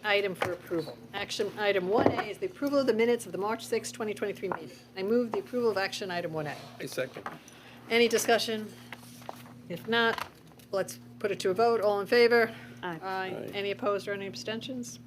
Item for approval. Action item 1A is the approval of the minutes of the March 6, 2023 meeting. I move the approval of action item 1A. I second. Any discussion? If not, let's put it to a vote. All in favor? Aye. Aye. Any opposed or any abstentions?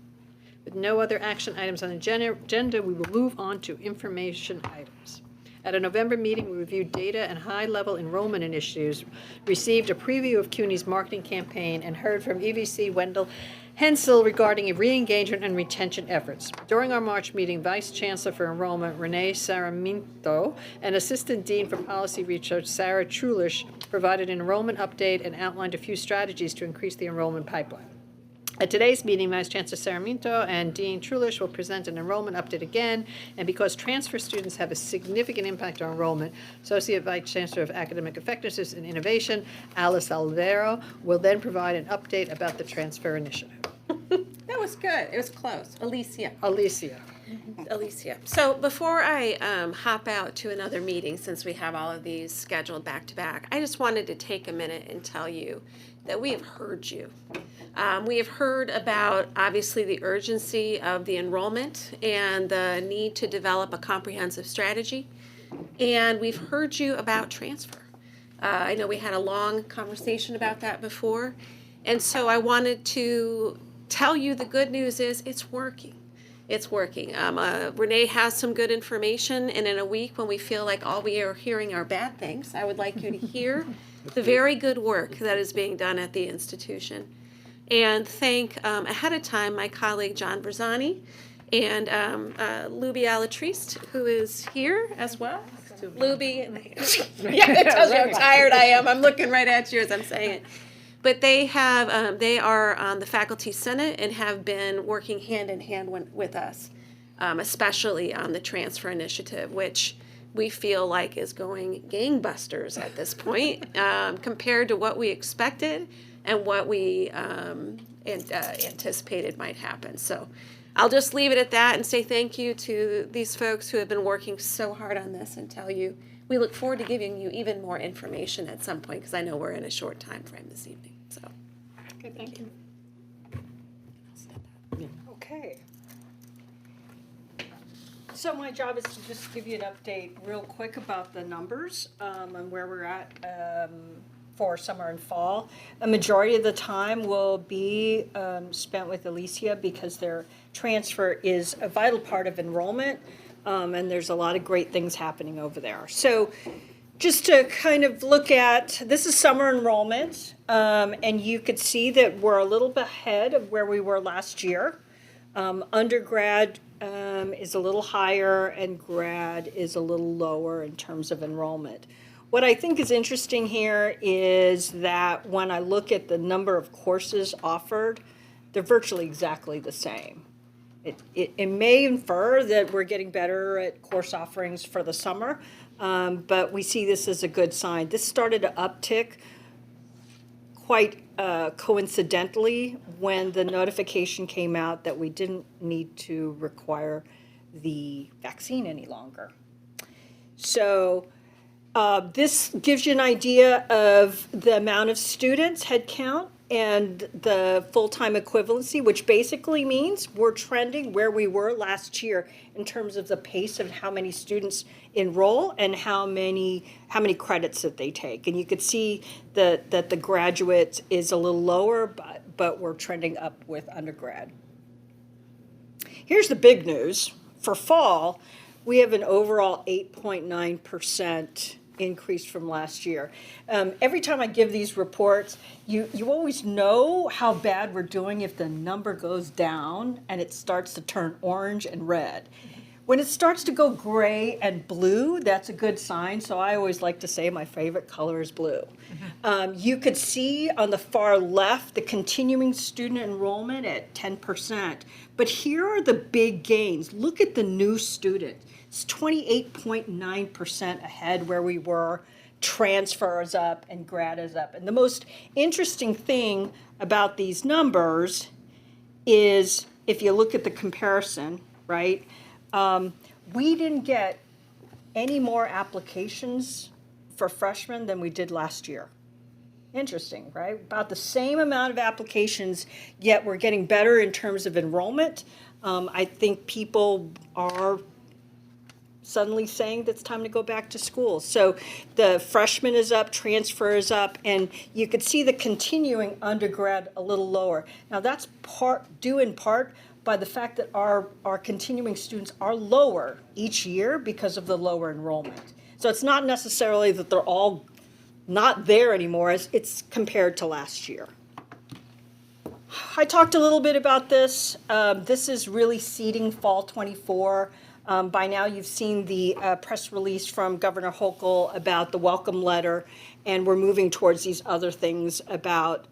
With no other action items on the agenda, we will move on to information items. At a November meeting, we reviewed data and high-level enrollment initiatives, received a preview of CUNY's marketing campaign, and heard from EVC Wendell Hensel regarding re-engagement and retention efforts. During our March meeting, Vice Chancellor for Enrollment Renee Sarmiento and Assistant Dean for Policy Research Sarah Trulish provided an enrollment update and outlined a few strategies to increase the enrollment pipeline. At today's meeting, Vice Chancellor Sarmiento and Dean Trulish will present an enrollment update again, and because transfer students have a significant impact on enrollment, Associate Vice Chancellor of Academic Effectiveness and Innovation, Alice Alvaro, will then provide an update about the transfer initiative. That was good. It was close. Alicia. Alicia. So before I hop out to another meeting, since we have all of these scheduled back to back, I just wanted to take a minute and tell you that we have heard you. We have heard about, obviously, the urgency of the enrollment and the need to develop a comprehensive strategy. And we've heard you about transfer. I know we had a long conversation about that before. And so I wanted to tell you the good news is it's working. It's working. Renee has some good information, and in a week when we feel like all we are hearing are bad things, I would like you to hear the very good work that is being done at the institution. And thank ahead of time my colleague John Berzani and Luby Alatriste, who is here as well. Luby, yeah, it tells you how tired I am. I'm looking right at you as I'm saying it. But they are on the faculty senate and have been working hand in hand with us, especially on the transfer initiative, which we feel like is going gangbusters at this point compared to what we expected and what we anticipated might happen. So I'll just leave it at that and say thank you to these folks who have been working so hard on this and tell you we look forward to giving you even more information at some point because I know we're in a short time frame this evening. So. Okay, thank you. Okay. So my job is to just give you an update real quick about the numbers and where we're at for summer and fall. A majority of the time will be spent with Alicia because their transfer is a vital part of enrollment, and there's a lot of great things happening over there. So just to kind of look at, this is summer enrollment, and you could see that we're a little bit ahead of where we were last year. Undergrad is a little higher and grad is a little lower in terms of enrollment. What I think is interesting here is that when I look at the number of courses offered, they're virtually exactly the same. It may infer that we're getting better at course offerings for the summer, but we see this as a good sign. This started to uptick quite coincidentally when the notification came out that we didn't need to require the vaccine any longer. So this gives you an idea of the amount of students, head count, and the full-time equivalency, which basically means we're trending where we were last year in terms of the pace of how many students enroll and how many credits that they take. And you could see that the graduate is a little lower, but we're trending up with undergrad. Here's the big news. For fall, we have an overall 8.9% increase from last year. Every time I give these reports, you always know how bad we're doing if the number goes down and it starts to turn orange and red. When it starts to go gray and blue, that's a good sign. So I always like to say my favorite color is blue. You could see on the far left the continuing student enrollment at 10%. But here are the big gains. Look at the new student. It's 28.9% ahead where we were. Transfer is up and grad is up. And the most interesting thing about these numbers is if you look at the comparison, right? We didn't get any more applications for freshmen than we did last year. Interesting, right? About the same amount of applications, yet we're getting better in terms of enrollment. I think people are suddenly saying that it's time to go back to school. So the freshman is up, transfer is up, and you could see the continuing undergrad a little lower. Now that's due in part by the fact that our continuing students are lower each year because of the lower enrollment. So it's not necessarily that they're all not there anymore, as it's compared to last year. I talked a little bit about this. This is really seeding fall 24. By now you've seen the press release from Governor Hochul about the welcome letter, and we're moving towards these other things about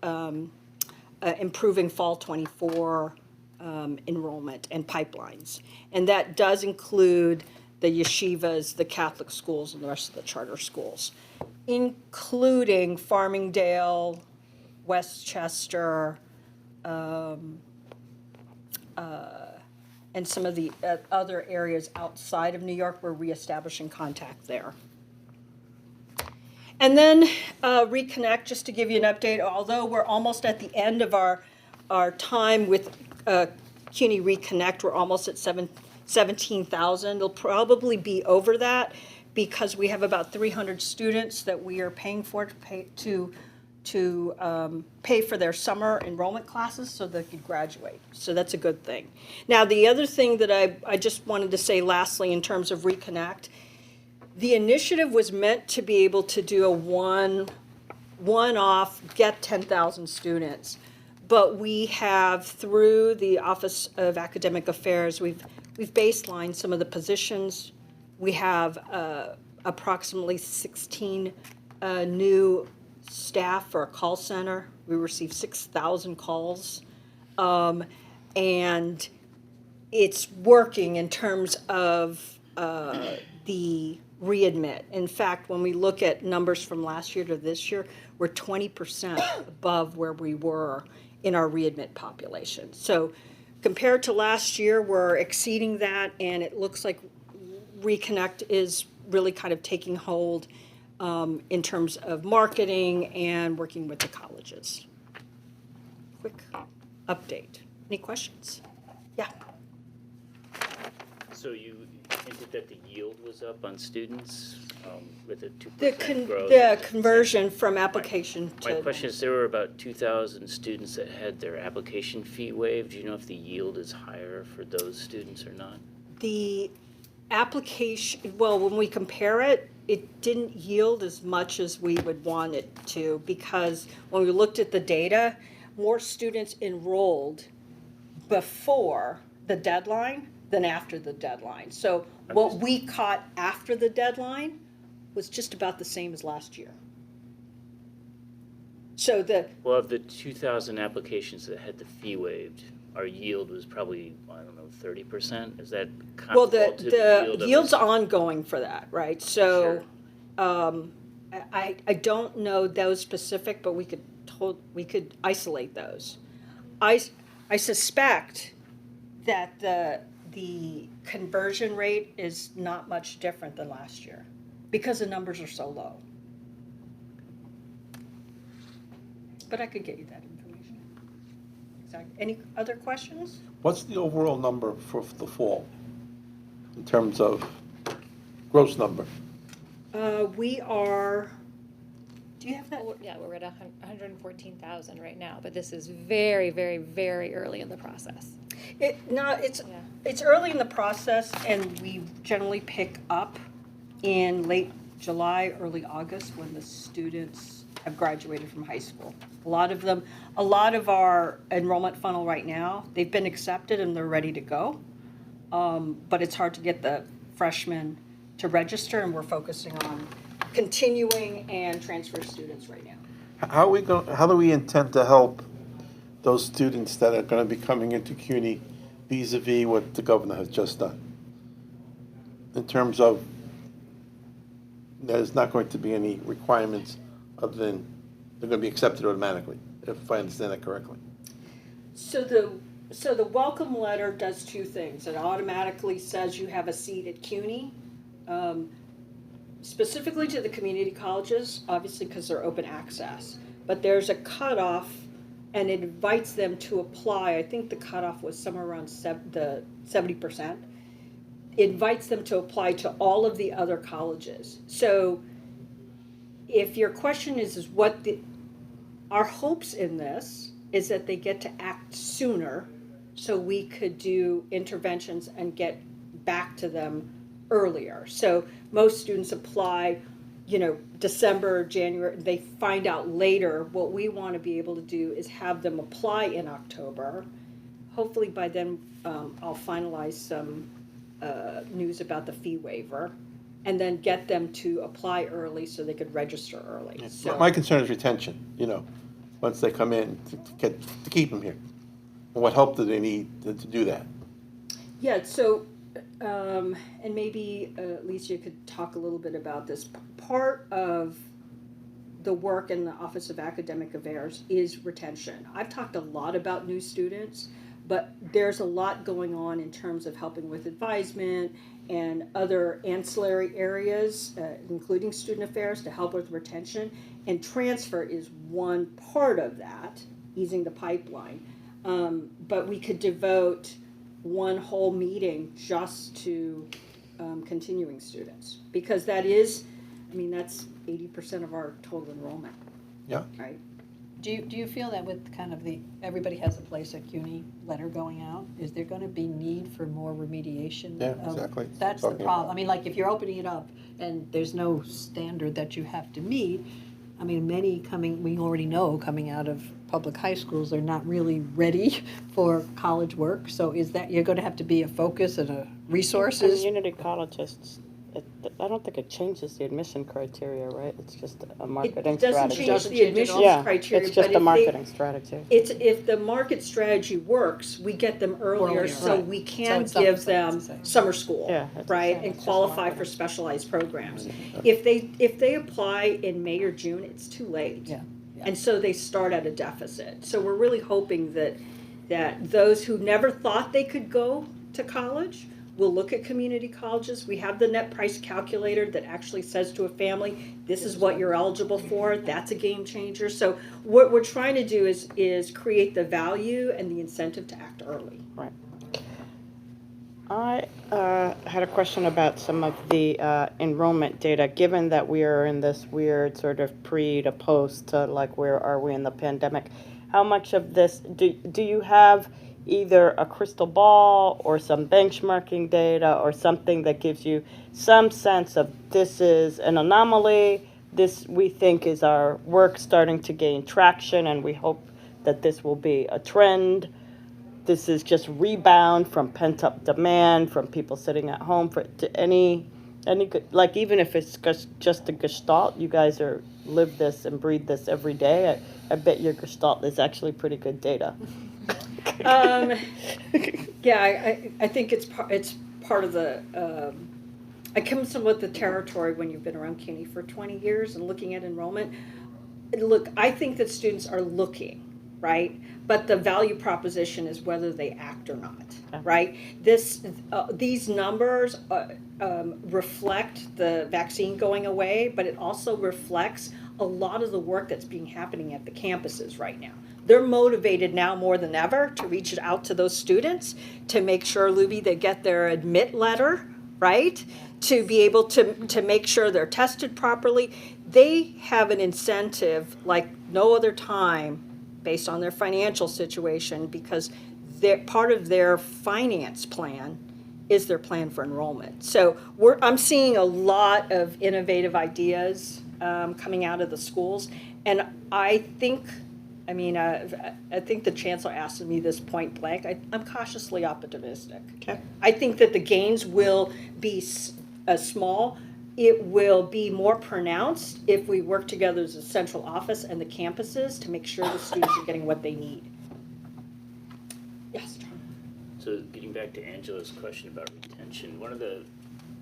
improving fall 24 enrollment and pipelines. And that does include the yeshivas, the Catholic schools, and the rest of the charter schools, including Farmingdale, Westchester, and some of the other areas outside of New York. We're reestablishing contact there. And then Reconnect, just to give you an update, although we're almost at the end of our time with CUNY Reconnect, we're almost at 17,000. It'll probably be over that because we have about 300 students that we are paying for to pay for their summer enrollment classes so they could graduate. So that's a good thing. Now, the other thing that I just wanted to say lastly in terms of Reconnect, the initiative was meant to be able to do a one-off, get 10,000 students. But we have, through the Office of Academic Affairs, we've baselined some of the positions. We have approximately 16 new staff for a call center. We received 6,000 calls. And it's working in terms of the readmit. In fact, when we look at numbers from last year to this year, we're 20% above where we were in our readmit population. So compared to last year, we're exceeding that, and it looks like Reconnect is really kind of taking hold in terms of marketing and working with the colleges. Quick update. Any questions? Yeah. So you hinted that the yield was up on students with a 2% The growth. the conversion from application My to. question is, there were about 2,000 students that had their application fee waived. Do you know if the yield is higher for those students or not? The application, well, when we compare it, it didn't yield as much as we would want it to, because when we looked at the data, more students enrolled before the deadline than after the deadline. So what we caught after the deadline was just about the same as last year. So Well, of the 2,000 applications that had the fee waived, our yield was probably, I don't know, 30%? Is that well, comparable to the the yield of yield's a- ongoing for that, right? So I don't know those specific, but we could isolate those. I suspect that the conversion rate is not much different than last year because the numbers are so low. But I could get you that information. Exactly. Any other questions? What's the overall number for the fall in terms of gross number? We are, do you have that? Yeah, we're at 114,000 right now, but this is very, very, very early in the process. It's early in the process, and we generally pick up in late July, early August, when the students have graduated from high school. A lot of our enrollment funnel right now, they've been accepted and they're ready to go. But it's hard to get the freshmen to register, and we're focusing on continuing and transfer students right now. How do we intend to help those students that are going to be coming into CUNY vis-a-vis what the governor has just done? In terms of, there's not going to be any requirements other than they're going to be accepted automatically, if I understand that correctly. So the welcome letter does two things. It automatically says you have a seat at CUNY, specifically to the community colleges, obviously because they're open access. but there's a cutoff, and it invites them to apply. I think the cutoff was somewhere around the 70%. It invites them to apply to all of the other colleges. So if your question is what our hopes in this is that they get to act sooner, so we could do interventions and get back to them earlier. So most students apply, December, January, they find out later. What we want to be able to do is have them apply in October. Hopefully by then, I'll finalize some news about the fee waiver, and then get them to apply early so they could register early. So My concern is retention, once they come in, to keep them here. And what help do they need to do that? yeah, so and maybe Lisa could talk a little bit about this. Part of the work in the Office of Academic Affairs is retention. I've talked a lot about new students, but there's a lot going on in terms of helping with advisement and other ancillary areas, including student affairs, to help with retention. And transfer is one part of that, easing the pipeline. But we could devote one whole meeting just to continuing students, because that's 80% of our total enrollment. Yeah. Right? Do you feel that with kind of the everybody has a place at CUNY letter going out, is there going to be need for more remediation? Yeah, exactly. That's the Talking problem. about- I mean, like if you're opening it up and there's no standard that you have to meet, I mean, we already know coming out of public high schools, they're not really ready for college work. So is that, you're going to have to be a focus and a resources? Community colleges, I don't think it changes the admission criteria, right? It's just a marketing It doesn't strategy. change the admissions Yeah, criteria, it's just but a if marketing strategy. if the market strategy works, we get them earlier, Earlier, so right. we can it's not give the same, them it's the same. summer school, Yeah, it's the right, same, and it's just qualify for marketing. specialized programs. If they apply in May or June, it's too late. Yeah, yeah. And so they start at a deficit. So we're really hoping that those who never thought they could go to college will look at community colleges. We have the net price calculator that actually says to a family, this is what you're eligible for. That's a game changer. So what we're trying to do is create the value and the incentive to act early. Right. I had a question about some of the enrollment data, given that we are in this weird sort of pre to post to like where are we in the pandemic. How much of this, do you have either a crystal ball or some benchmarking data or something that gives you some sense of this is an anomaly, this we think is our work starting to gain traction and we hope that this will be a trend? This is just rebound from pent-up demand, from people sitting at home, to any good, like even if it's just a gestalt, you guys live this and breathe this every day. I bet your gestalt is actually pretty good data. Yeah, I think it's part of the, I come from with the territory when you've been around CUNY for 20 years and looking at enrollment. Look, I think that students are looking, right? But the value proposition is whether they act or not, right? These numbers reflect the vaccine going away, but it also reflects a lot of the work that's happening at the campuses right now. They're motivated now more than ever to reach out to those students to make sure, Luby, they get their admit letter, right? To be able to make sure they're tested properly. They have an incentive like no other time based on their financial situation, because part of their finance plan is their plan for enrollment. So I'm seeing a lot of innovative ideas coming out of the schools, and I think the chancellor asked me this point blank. I'm cautiously optimistic. Okay. I think that the gains will be small. It will be more pronounced if we work together as a central office and the campuses to make sure the students are getting what they need. Yes, Tom. So getting back to Angela's question about retention, one of the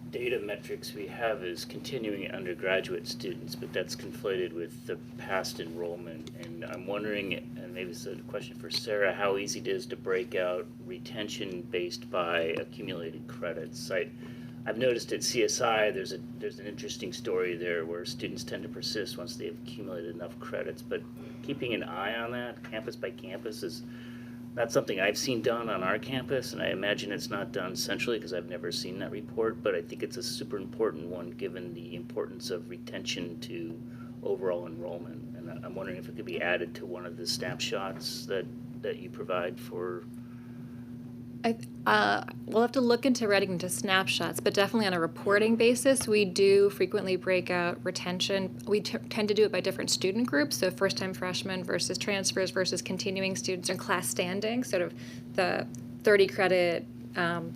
data metrics we have is continuing undergraduate students, but that's conflated with the past enrollment. And I'm wondering, and maybe this is a question for Sarah, how easy it is to break out retention based by accumulated credits. I've noticed at CSI, there's an interesting story there where students tend to persist once they've accumulated enough credits, but keeping an eye on that, campus by campus, is not something I've seen done on our campus, and I imagine it's not done centrally because I've never seen that report, but I think it's a super important one given the importance of retention to overall enrollment. And I'm wondering if it could be added to one of the snapshots that you provide for. We'll have to look into writing into snapshots, but definitely on a reporting basis, we do frequently break out retention. We tend to do it by different student groups, so first-time freshmen versus transfers versus continuing students and class standing, sort of the 30 credit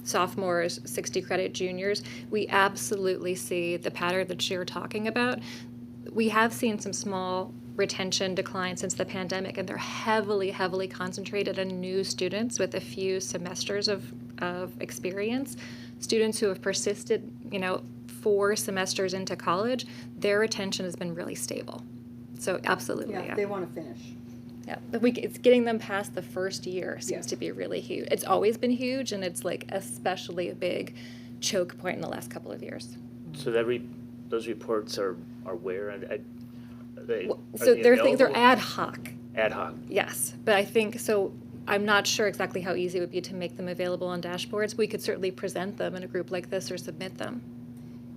sophomores, 60 credit juniors. We absolutely see the pattern that you're talking about. We have seen some small retention decline since the pandemic, and they're heavily, heavily concentrated on new students with a few semesters of experience. Students who have persisted, 4 semesters into college, their retention has been really stable. So absolutely, Yeah, yeah. they want to finish. Yeah, but it's getting them past the first year seems Yeah. to be really huge. It's always been huge, and it's like especially a big choke point in the last couple of years. So those reports are where? So they're ad hoc. Ad hoc. Yes, but I think so. I'm not sure exactly how easy it would be to make them available on dashboards. We could certainly present them in a group like this or submit them.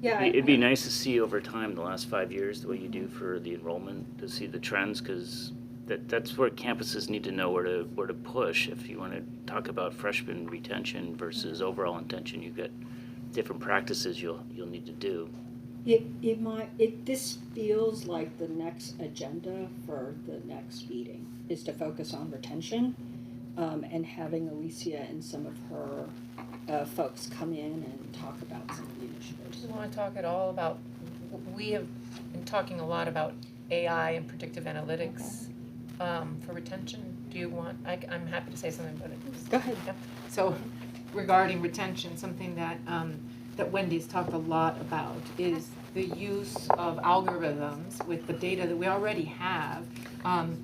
Yeah. It'd be nice to see over time, the last 5 years, the way you do for the enrollment, to see the trends, because that's where campuses need to know where to push. If you want to talk about freshman retention versus overall intention, you've got different practices you'll need to do. This feels like the next agenda for the next meeting is to focus on retention, and having Alicia and some of her folks come in and talk about some of the initiatives. Do you want to talk at all about, we have been talking a lot about AI and predictive analytics for retention. Do you want, I'm happy to say something about it. Go ahead. Yeah. So regarding retention, something that that Wendy's talked a lot about is the use of algorithms with the data that we already have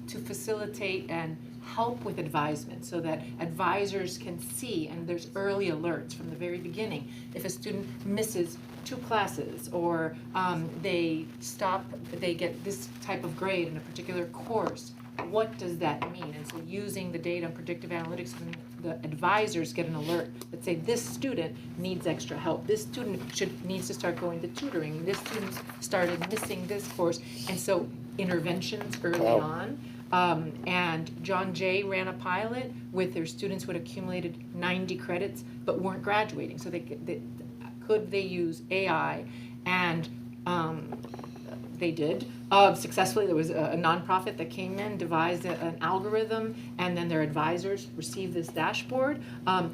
to facilitate and help with advisement so that advisors can see, and there's early alerts from the very beginning. If a student misses 2 classes or they get this type of grade in a particular course, what does that mean? And so using the data and predictive analytics, when the advisors get an alert that say this student needs extra help, this student needs to start going to tutoring, this student started missing this course, and so interventions early on. And John Jay ran a pilot with their students who had accumulated 90 credits but weren't graduating. So could they use AI? And they did successfully. There was a nonprofit that came in, devised an algorithm, and then their advisors received this dashboard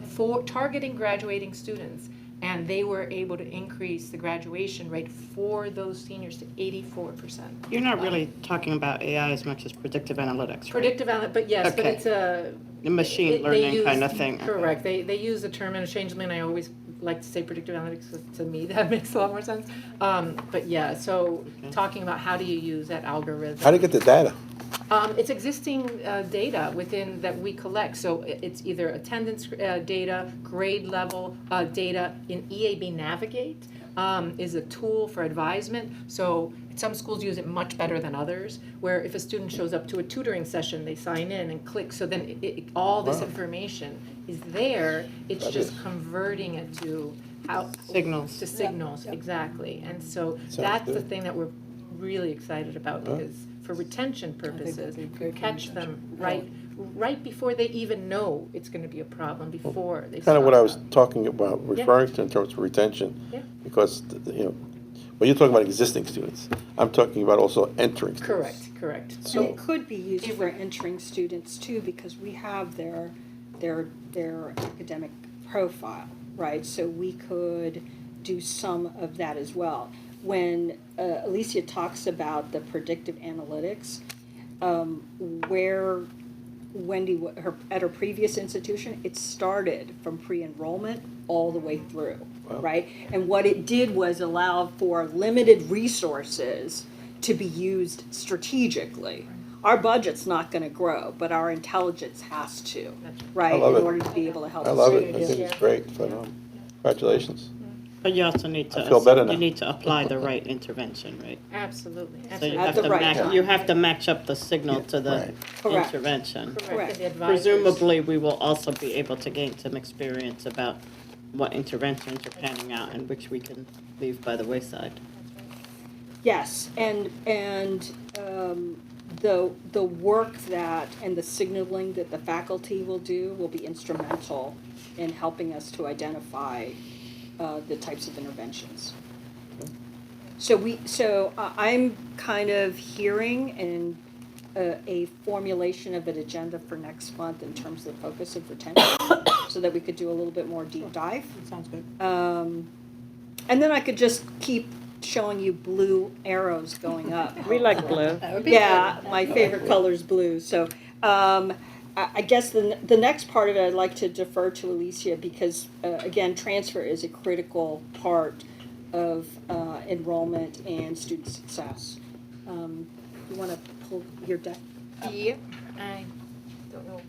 for targeting graduating students. And they were able to increase the graduation rate for those seniors to 84%. You're not really talking about AI as much as predictive analytics, right? Predictive analytics, but yes, but Okay. it's a The machine learning kind of thing. Correct. They use the term interchangeably, and I always like to say predictive analytics, 'cause to me that makes a lot more sense. But yeah, so talking about how do you use that algorithm. How do you get the data? It's existing data within that we collect. So it's either attendance data, grade level data. In EAB Navigate is a tool for advisement. So some schools use it much better than others, where if a student shows up to a tutoring session, they sign in and click. So then all this information is there. It's just converting it to Signals. To signals, exactly. And so Sounds that's the good. thing that we're really excited about, because for retention purposes, you catch them right before they even know it's going to be a problem, before they Kind of what I was start. talking about, referring to in terms of retention. Yeah. Because, when you're talking about existing students, I'm talking about also entering students. Correct. And So it could be used for entering students too, because we have their academic profile, right? So we could do some of that as well. When Alicia talks about the predictive analytics, where Wendy, at her previous institution, it started from pre-enrollment all the way through, right? And what it did was allow for limited resources to be used strategically. Our budget's not going to grow, but our intelligence has to, right? I love In it. order to be able to help. I love it. I students. think it's great. Congratulations. But you also need I feel better to, now. you need to apply the right intervention, right? Absolutely. So you At have the to right match, time. you have to match up the signal to the right. Correct. intervention. Correct. And the advisors. Presumably, we will also be able to gain some experience about what interventions are panning out and which we can leave by the wayside. Yes, and the work that, and the signaling that the faculty will do will be instrumental in helping us to identify the types of interventions. So I'm kind of hearing and a formulation of an agenda for next month in terms of the focus of retention, so that we could do a little bit more deep dive. Sounds good. And then I could just keep showing you blue arrows going up. We like blue. That would be Yeah, good. my favorite color is blue. So I guess the next part of it, I'd like to defer to Alicia because, again, transfer is a critical part of enrollment and student success. You want to pull your deck? Yeah, I don't know.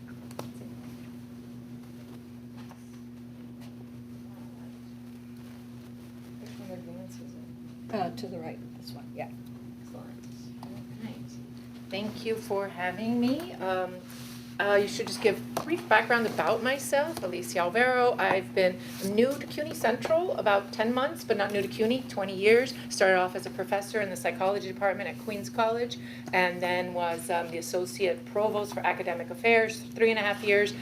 Which one advances it? To the right, this one, yeah. Excellent. Right. Thank you for having me. You should just give brief background about myself. Alicia Alvaro. I've been new to CUNY Central about 10 months, but not new to CUNY, 20 years. Started off as a professor in the psychology department at Queens College, and then was the associate provost for academic affairs, 3.5 years.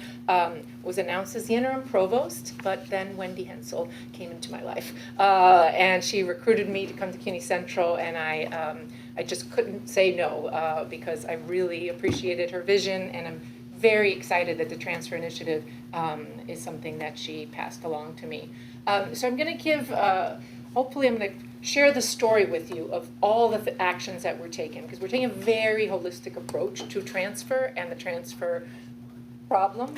Was announced as the interim provost, but then Wendy Hensel came into my life, and she recruited me to come to CUNY Central, and I just couldn't say no because I really appreciated her vision, and I'm very excited that the transfer initiative is something that she passed along to me. So I'm going to give, hopefully I'm going to share the story with you of all of the actions that we're taking, because we're taking a very holistic approach to transfer and the transfer problem.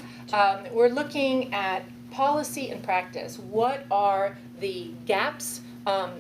We're looking at policy and practice. What are the gaps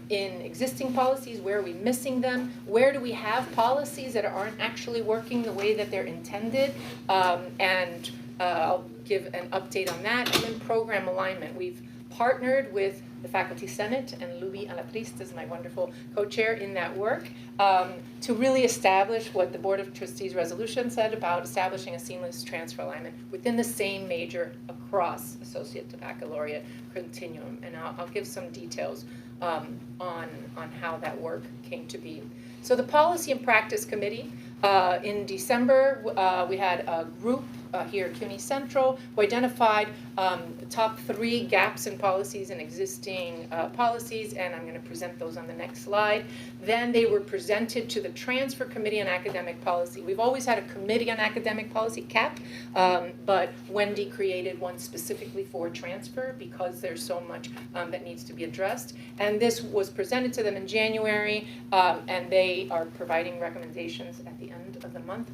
in existing policies? Where are we missing them? Where do we have policies that aren't actually working the way that they're intended? And I'll give an update on that. And then program alignment. We've partnered with the Faculty Senate, and Luby Alatriste is my wonderful co-chair in that work, to really establish what the Board of Trustees resolution said about establishing a seamless transfer alignment within the same major across associate to baccalaureate continuum. And I'll give some details on how that work came to be. So the Policy and Practice Committee, in December, we had a group here at CUNY Central who identified the top 3 gaps in policies and existing policies, and I'm going to present those on the next slide. Then they were presented to the Transfer Committee on Academic Policy. We've always had a Committee on Academic Policy, CAP, but Wendy created one specifically for transfer because there's so much that needs to be addressed. And this was presented to them in January, and they are providing recommendations at the end of the month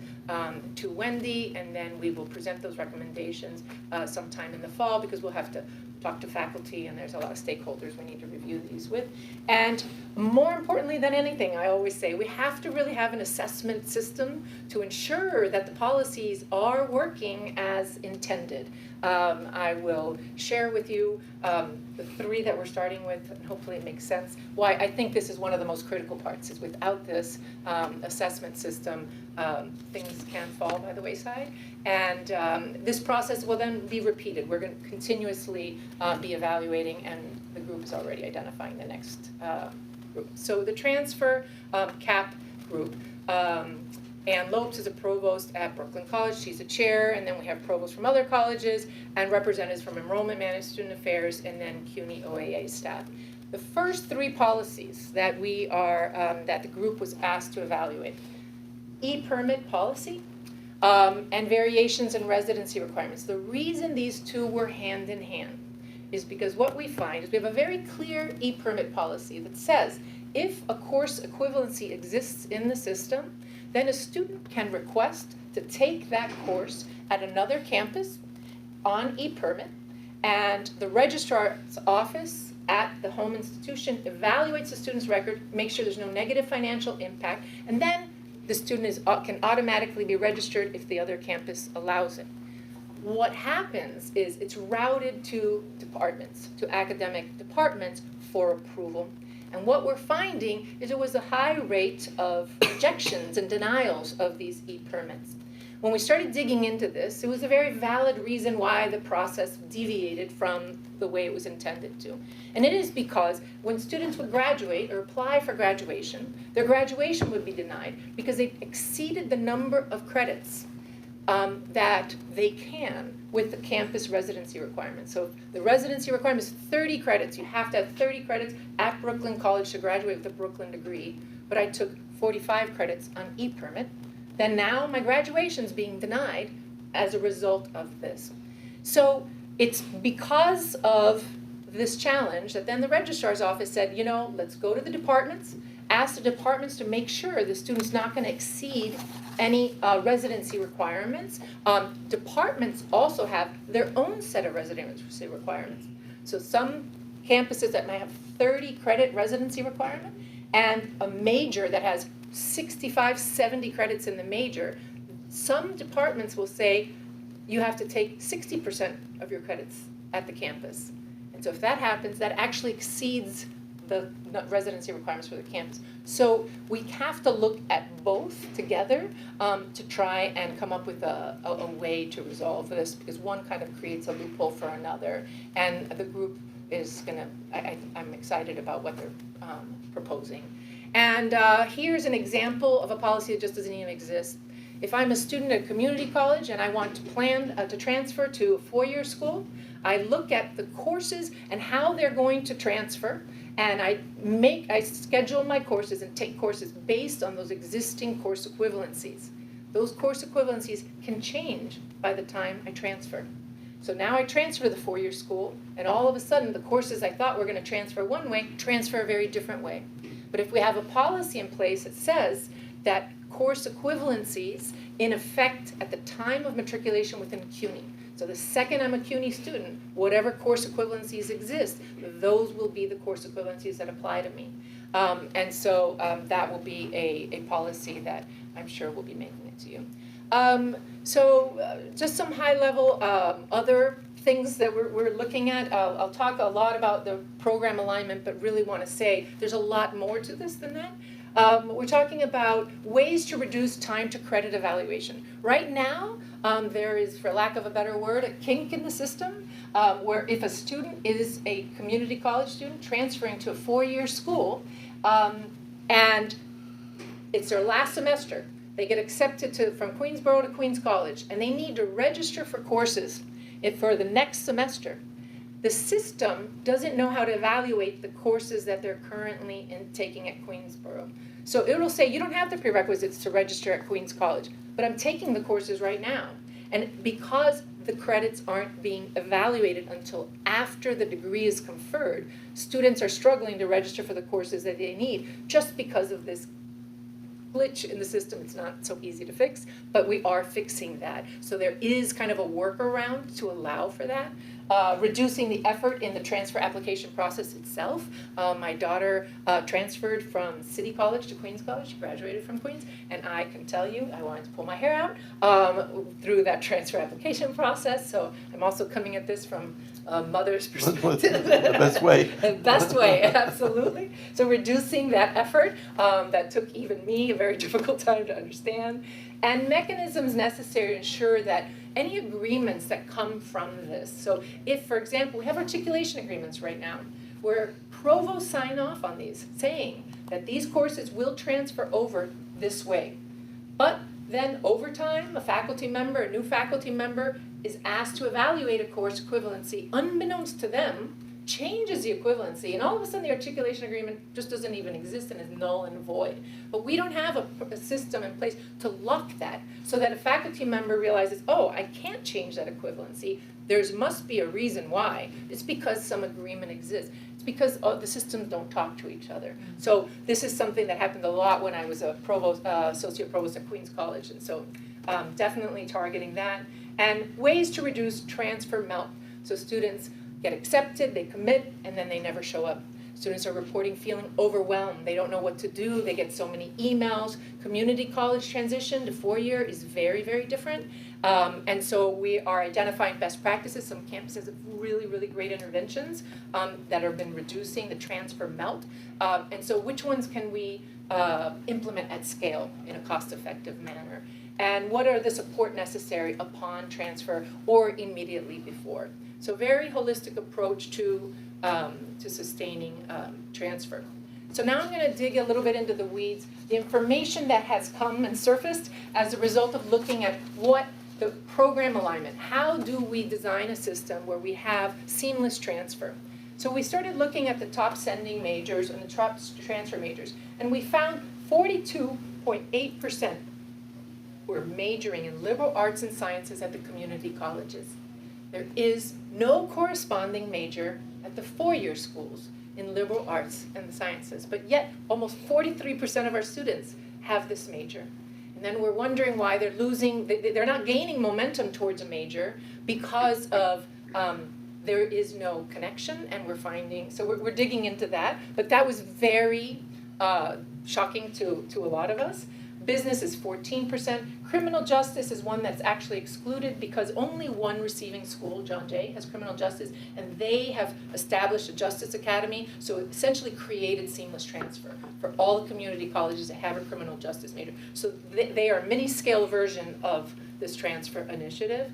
to Wendy, and then we will present those recommendations sometime in the fall, because we'll have to talk to faculty, and there's a lot of stakeholders we need to review these with. And more importantly than anything, I always say, we have to really have an assessment system to ensure that the policies are working as intended. I will share with you the 3 that we're starting with, and hopefully it makes sense. Why I think this is one of the most critical parts, is without this assessment system, things can fall by the wayside. And this process will then be repeated. We're going to continuously be evaluating, and the group is already identifying the next group. So the transfer CAP group, Ann Lopes is a provost at Brooklyn College. She's a chair, and then we have provosts from other colleges and representatives from Enrollment Management, Student Affairs, and then CUNY OAA staff. The first 3 policies that we are that the group was asked to evaluate: e-permit policy and variations in residency requirements. The reason these 2 were hand in hand is because what we find is we have a very clear e-permit policy that says if a course equivalency exists in the system, then a student can request to take that course at another campus on e-permit, and the registrar's office at the home institution evaluates the student's record, makes sure there's no negative financial impact, and then the student can automatically be registered if the other campus allows it. what happens is it's routed to departments, to academic departments for approval. And what we're finding is there was a high rate of rejections and denials of these e-permits. When we started digging into this, it was a very valid reason why the process deviated from the way it was intended to. And it is because when students would graduate or apply for graduation, their graduation would be denied because they exceeded the number of credits that they can with the campus residency requirement. So the residency requirement is 30 credits. You have to have 30 credits at Brooklyn College to graduate with a Brooklyn degree. But I took 45 credits on e-permit. Then now my graduation's being denied as a result of this. So it's because of this challenge that then the registrar's office said, you know, let's go to the departments, ask the departments to make sure the student's not going to exceed any residency requirements. Departments also have their own set of residency requirements. So some campuses that might have 30 credit residency requirement and a major that has 65, 70 credits in the major, some departments will say you have to take 60% of your credits at the campus. And so if that happens, that actually exceeds the residency requirements for the campus. So we have to look at both together to try and come up with a way to resolve this, because one kind of creates a loophole for another. And the group is gonna, I'm excited about what they're proposing. And here's an example of a policy that just doesn't even exist. If I'm a student at a community college and I want to plan to transfer to a four-year school, I look at the courses and how they're going to transfer, and I schedule my courses and take courses based on those existing course equivalencies. Those course equivalencies can change by the time I transfer. So now I transfer to the four-year school, and all of a sudden the courses I thought were going to transfer one way transfer a very different way. But if we have a policy in place that says that course equivalencies in effect at the time of matriculation within CUNY, so the second I'm a CUNY student, whatever course equivalencies exist, those will be the course equivalencies that apply to me. And so that will be a policy that I'm sure will be making it to you. Just some high level other things that we're looking at. I'll talk a lot about the program alignment, but really want to say there's a lot more to this than that. We're talking about ways to reduce time to credit evaluation. Right now, there is, for lack of a better word, a kink in the system where if a student is a community college student transferring to a four-year school and it's their last semester, they get accepted from Queensborough to Queens College, and they need to register for courses for the next semester. The system doesn't know how to evaluate the courses that they're currently taking at Queensborough. So it'll say, you don't have the prerequisites to register at Queens College, but I'm taking the courses right now. And because the credits aren't being evaluated until after the degree is conferred, students are struggling to register for the courses that they need just because of this glitch in the system. It's not so easy to fix, but we are fixing that. So there is kind of a workaround to allow for that. Reducing the effort in the transfer application process itself. My daughter transferred from City College to Queens College. She graduated from Queens, and I can tell you, I wanted to pull my hair out through that transfer application process. So I'm also coming at this from a mother's perspective. The best way. The best way, absolutely. So reducing that effort, that took even me a very difficult time to understand, and mechanisms necessary to ensure that any agreements that come from this. So if, for example, we have articulation agreements right now where provosts sign off on these saying that these courses will transfer over this way. But then over time, a faculty member, a new faculty member is asked to evaluate a course equivalency unbeknownst to them, changes the equivalency, and all of a sudden the articulation agreement just doesn't even exist and is null and void. But we don't have a system in place to lock that so that a faculty member realizes, oh, I can't change that equivalency. There must be a reason why. It's because some agreement exists. It's because the systems don't talk to each other. So this is something that happened a lot when I was a provost, associate provost at Queens College, and so definitely targeting that. And ways to reduce transfer melt. So students get accepted, they commit, and then they never show up. Students are reporting feeling overwhelmed. They don't know what to do. They get so many emails. Community college transition to 4-year is very, very different. And so we are identifying best practices. Some campuses have really, really great interventions that have been reducing the transfer melt. And so which ones can we implement at scale in a cost-effective manner? And what are the support necessary upon transfer or immediately before? So very holistic approach to sustaining transfer. So now I'm going to dig a little bit into the weeds. The information that has come and surfaced as a result of looking at what the program alignment, how do we design a system where we have seamless transfer? So we started looking at the top sending majors and the top transfer majors, and we found 42.8% were majoring in liberal arts and sciences at the community colleges. There is no corresponding major at the 4-year schools in liberal arts and the sciences, but yet almost 43% of our students have this major. And then we're wondering why they're losing, they're not gaining momentum towards a major because of there is no connection, and we're finding, so we're digging into that, but that was very shocking to a lot of us. Business is 14%. Criminal justice is one that's actually excluded because only one receiving school, John Jay, has criminal justice, and they have established a justice academy, so it essentially created seamless transfer for all the community colleges that have a criminal justice major. So they are a mini-scale version of this transfer initiative.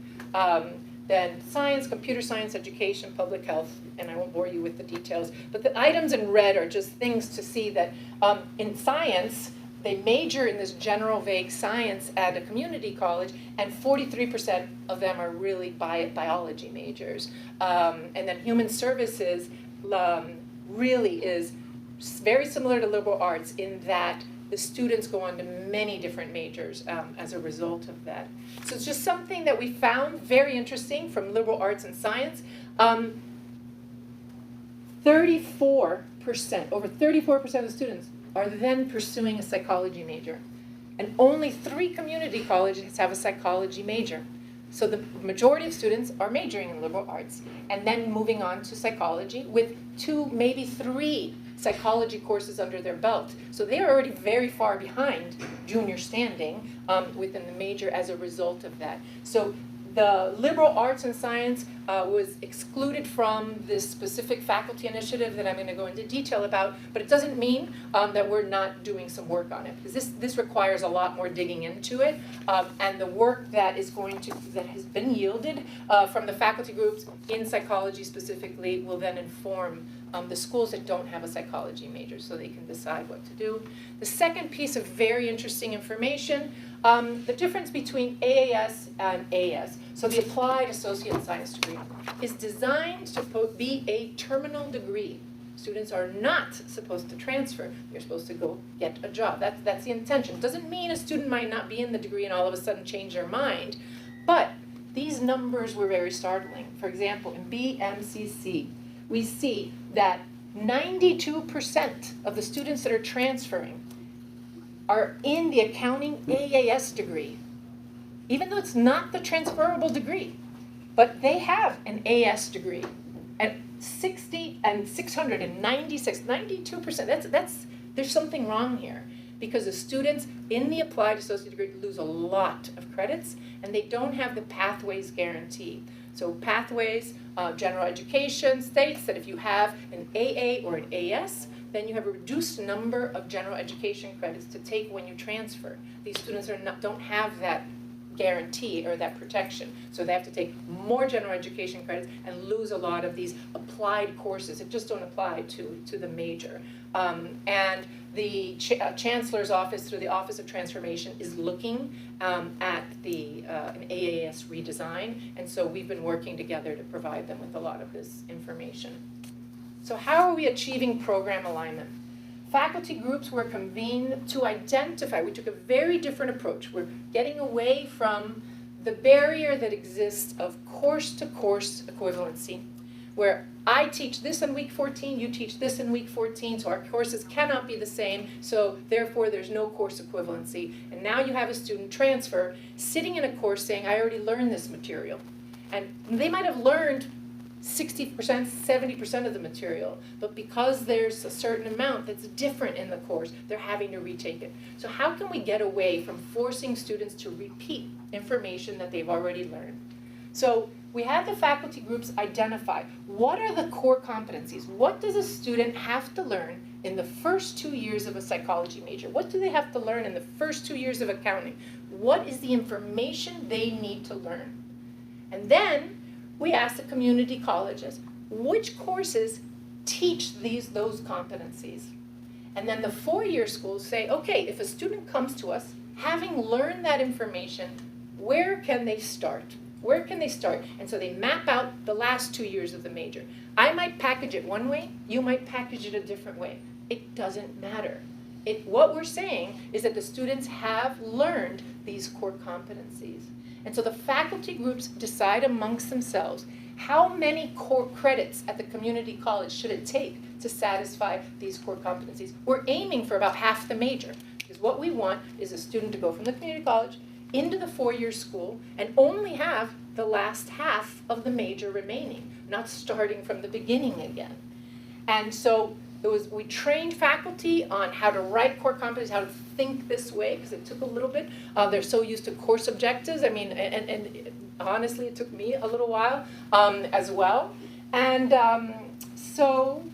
Then science, computer science, education, public health, and I won't bore you with the details, but the items in red are just things to see that in science, they major in this general vague science at a community college, and 43% of them are really biology majors. And then human services really is very similar to liberal arts in that the students go on to many different majors as a result of that. So it's just something that we found very interesting from liberal arts and science. 34%, over 34% of the students are then pursuing a psychology major. And only 3 community colleges have a psychology major. So the majority of students are majoring in liberal arts and then moving on to psychology with 2, maybe 3 psychology courses under their belt. So they are already very far behind junior standing within the major as a result of that. So the liberal arts and science was excluded from this specific faculty initiative that I'm going to go into detail about, but it doesn't mean that we're not doing some work on it, because this requires a lot more digging into it, and the work that has been yielded from the faculty groups in psychology specifically will then inform the schools that don't have a psychology major, so they can decide what to do. The second piece of very interesting information, the difference between AAS and AS, so the Applied Associate Science degree, is designed to be a terminal degree. Students are not supposed to transfer. They're supposed to go get a job. That's the intention. Doesn't mean a student might not be in the degree and all of a sudden change their mind, but these numbers were very startling. For example, in BMCC, we see that 92% of the students that are transferring are in the accounting AAS degree, even though it's not the transferable degree, but they have an AS degree. And 696, 92%, there's something wrong here, because the students in the applied associate degree lose a lot of credits, and they don't have the pathways guarantee. So pathways, general education states that if you have an AA or an AS, then you have a reduced number of general education credits to take when you transfer. These students don't have that guarantee or that protection. So they have to take more general education credits and lose a lot of these applied courses that just don't apply to the major. And the Chancellor's Office, through the Office of Transformation, is looking at an AAS redesign, and so we've been working together to provide them with a lot of this information. So how are we achieving program alignment? Faculty groups were convened to identify, we took a very different approach. We're getting away from the barrier that exists of course-to-course equivalency, where I teach this in week 14, you teach this in week 14, so our courses cannot be the same, so therefore there's no course equivalency. And now you have a student transfer sitting in a course saying, I already learned this material. And they might have learned 60%, 70% of the material, but because there's a certain amount that's different in the course, they're having to retake it. So how can we get away from forcing students to repeat information that they've already learned? So we had the faculty groups identify what are the core competencies? What does a student have to learn in the first 2 years of a psychology major? What do they have to learn in the first 2 years of accounting? What is the information they need to learn? And then we asked the community colleges, which courses teach those competencies? And then the 4-year schools say, okay, if a student comes to us having learned that information, where can they start? Where can they start? And so they map out the last 2 years of the major. I might package it one way, you might package it a different way. It doesn't matter. What we're saying is that the students have learned these core competencies. And so the faculty groups decide amongst themselves how many core credits at the community college should it take to satisfy these core competencies. We're aiming for about half the major, because what we want is a student to go from the community college into the 4-year school and only have the last half of the major remaining, not starting from the beginning again. And so we trained faculty on how to write core competencies, how to think this way, because it took a little bit. They're so used to course objectives. I mean, and honestly, it took me a little while as well. And so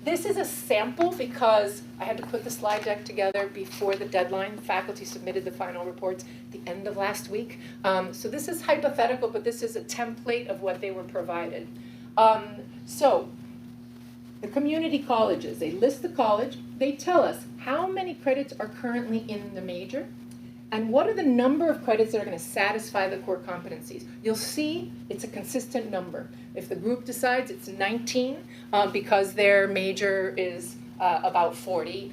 this is a sample because I had to put the slide deck together before the deadline. The faculty submitted the final reports at the end of last week. So this is hypothetical, but this is a template of what they were provided. So the community colleges, they list the college, they tell us how many credits are currently in the major, and what are the number of credits that are going to satisfy the core competencies. You'll see it's a consistent number. If the group decides it's 19 because their major is about 40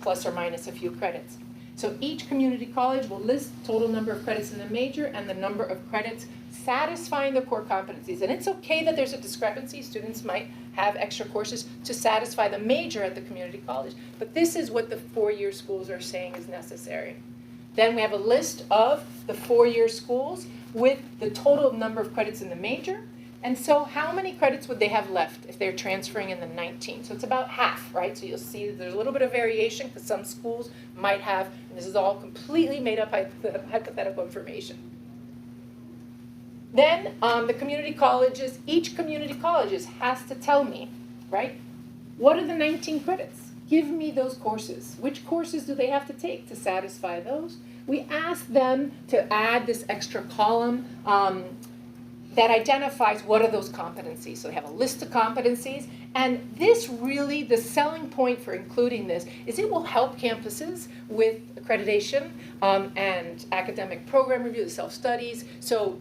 plus or minus a few credits. So each community college will list total number of credits in the major and the number of credits satisfying the core competencies. And it's okay that there's a discrepancy. Students might have extra courses to satisfy the major at the community college. But this is what the 4-year schools are saying is necessary. Then we have a list of the 4-year schools with the total number of credits in the major. And so how many credits would they have left if they're transferring in the 19? So it's about half, right? So you'll see there's a little bit of variation because some schools might have, and this is all completely made up hypothetical information. Then the community colleges, each community colleges has to tell me, right? What are the 19 credits? Give me those courses. Which courses do they have to take to satisfy those? We ask them to add this extra column that identifies what are those competencies. So they have a list of competencies. And this really, the selling point for including this is it will help campuses with accreditation and academic program review, the self-studies. So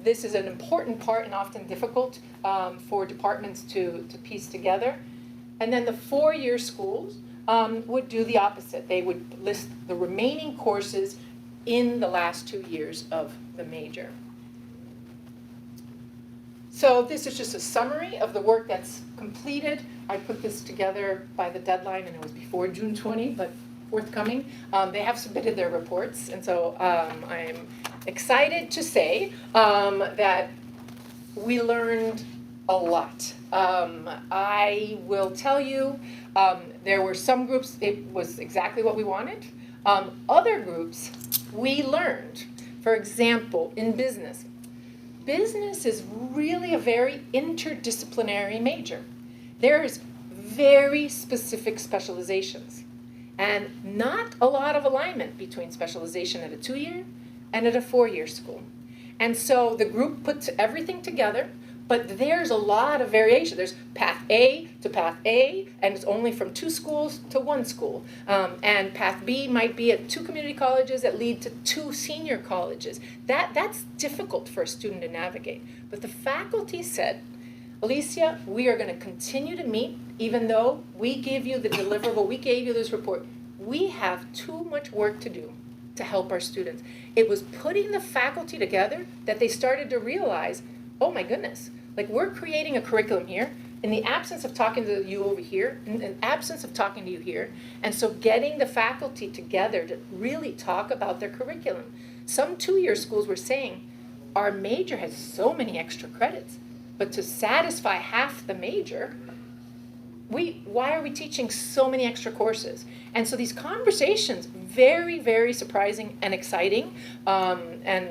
this is an important part and often difficult for departments to piece together. And then the 4-year schools would do the opposite. They would list the remaining courses in the last 2 years of the major. So this is just a summary of the work that's completed. I put this together by the deadline, and it was before June 20, but forthcoming. They have submitted their reports, and so I'm excited to say that we learned a lot. I will tell you, there were some groups, it was exactly what we wanted. Other groups, we learned. For example, in business. Business is really a very interdisciplinary major. There's very specific specializations and not a lot of alignment between specialization at a 2-year and at a 4-year school. And so the group puts everything together, but there's a lot of variation. There's path A to path A, and it's only from 2 schools to 1 school. And path B might be at 2 community colleges that lead to 2 senior colleges. That's difficult for a student to navigate. But the faculty said, Alicia, we are going to continue to meet, even though we gave you the deliverable, we gave you this report. We have too much work to do to help our students. It was putting the faculty together that they started to realize, oh my goodness, like we're creating a curriculum here in the absence of talking to you over here, in the absence of talking to you here. And so getting the faculty together to really talk about their curriculum. Some 2-year schools were saying, our major has so many extra credits, but to satisfy half the major, why are we teaching so many extra courses? And so these conversations, very, very surprising and exciting. And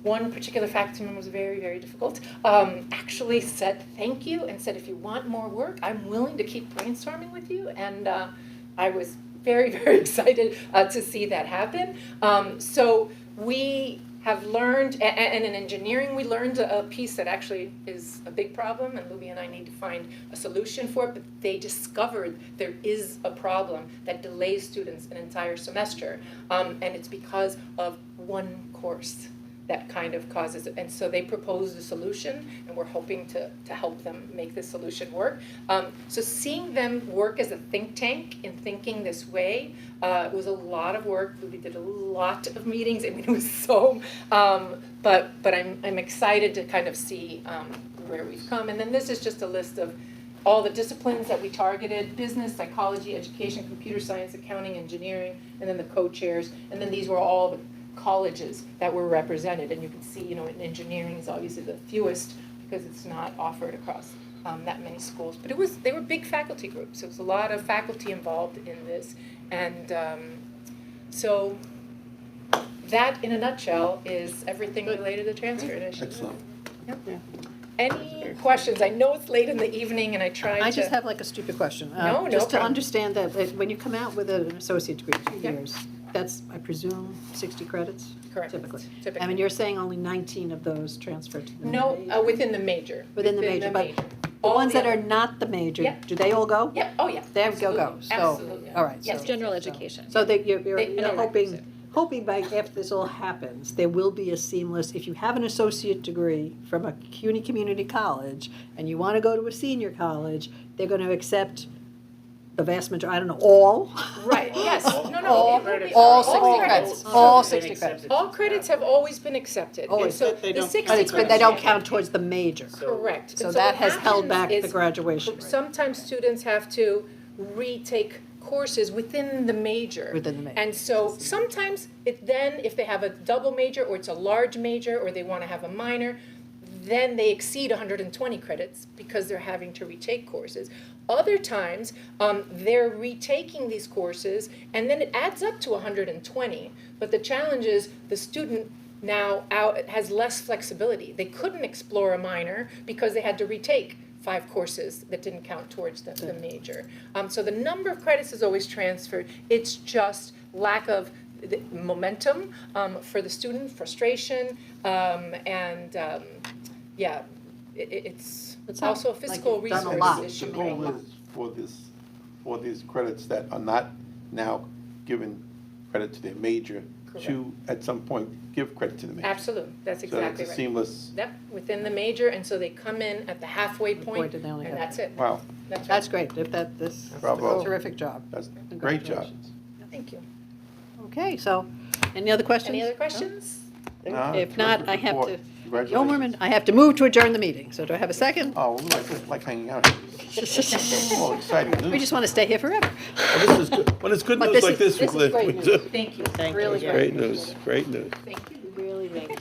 one particular faculty member was very, very difficult, actually said thank you and said, if you want more work, I'm willing to keep brainstorming with you. And I was very, very excited to see that happen. So we have learned, and in engineering, we learned a piece that actually is a big problem, and Luby and I need to find a solution for it, but they discovered there is a problem that delays students an entire semester, and it's because of one course that kind of causes it. And so they proposed a solution, and we're hoping to help them make this solution work. So seeing them work as a think tank in thinking this way, it was a lot of work. We did a lot of meetings. I mean, it was so, but I'm excited to kind of see where we've come. And then this is just a list of all the disciplines that we targeted: business, psychology, education, computer science, accounting, engineering, and then the co-chairs. And then these were all the colleges that were represented, and you can see, in engineering is obviously the fewest because it's not offered across that many schools. But they were big faculty groups. There was a lot of faculty involved in this, and so that, in a nutshell, is everything related to transfer initiative. Excellent. Yep. Any questions? I know it's late in the evening, and I tried to. I just have like a stupid question. No Just to problem. understand that when you come out with an associate degree, 2 Yep. years, that's, I presume, 60 credits? Correct. Typically. Typically. I mean, you're saying only 19 of those transfer to the No, major? within the major. Within the major, but the All ones the that are other- not the major, Yeah. do they all go? Yeah, oh yeah. They have go, Absolutely. so, Absolutely. all right. Yes. so- General education. So that you're They- you're hoping by, after this all happens, there will be a seamless, if you have an associate degree from a CUNY community college and you want to go to a senior college, they're going to accept the vast majority, I don't know, all? Right, yes, no, it will be all all 60 credits. all Been 60 accepted. credits. All credits have always been accepted. And Always. so They the don't- 60 But it's, but they credits- don't count towards the major. Correct. So And that what has held happens back the is graduation rate. Sometimes students have to retake courses within the major. Within the major. And so sometimes if they have a double major or it's a large major or they want to have a minor, then they exceed 120 credits because they're having to retake courses. Other times, they're retaking these courses and then it adds up to 120. But the challenge is the student now has less flexibility. They couldn't explore a minor because they had to retake 5 courses that didn't count towards the major. So the number of credits is always transferred. It's just lack of the momentum for the student, frustration, and it's It sounds also a like fiscal you've done a resource lot. The issue. goal is for these credits that are not now given credit to their major, to, at some point, give credit to the major. Absolutely, that's So exactly it's a right. seamless, Yep, within the major, and so they come in at the halfway point, and they only and have- that's it. wow, That's right. That's great, this, Bravo. terrific job. that's a great job. Congratulations. Thank you. Okay, so, any other questions? Any other questions? No, If not, terrific I have report. to, Congratulations. Yomerman, I have to move to adjourn the meeting, so do I have a second? Oh, we like hanging out here. Oh, exciting news. We just want to stay here forever. Well, this is good. When it's good But news this like is- this, this is we great we news. do. Thank you. Really you. great. Great news, great news. Thank you. Really, really.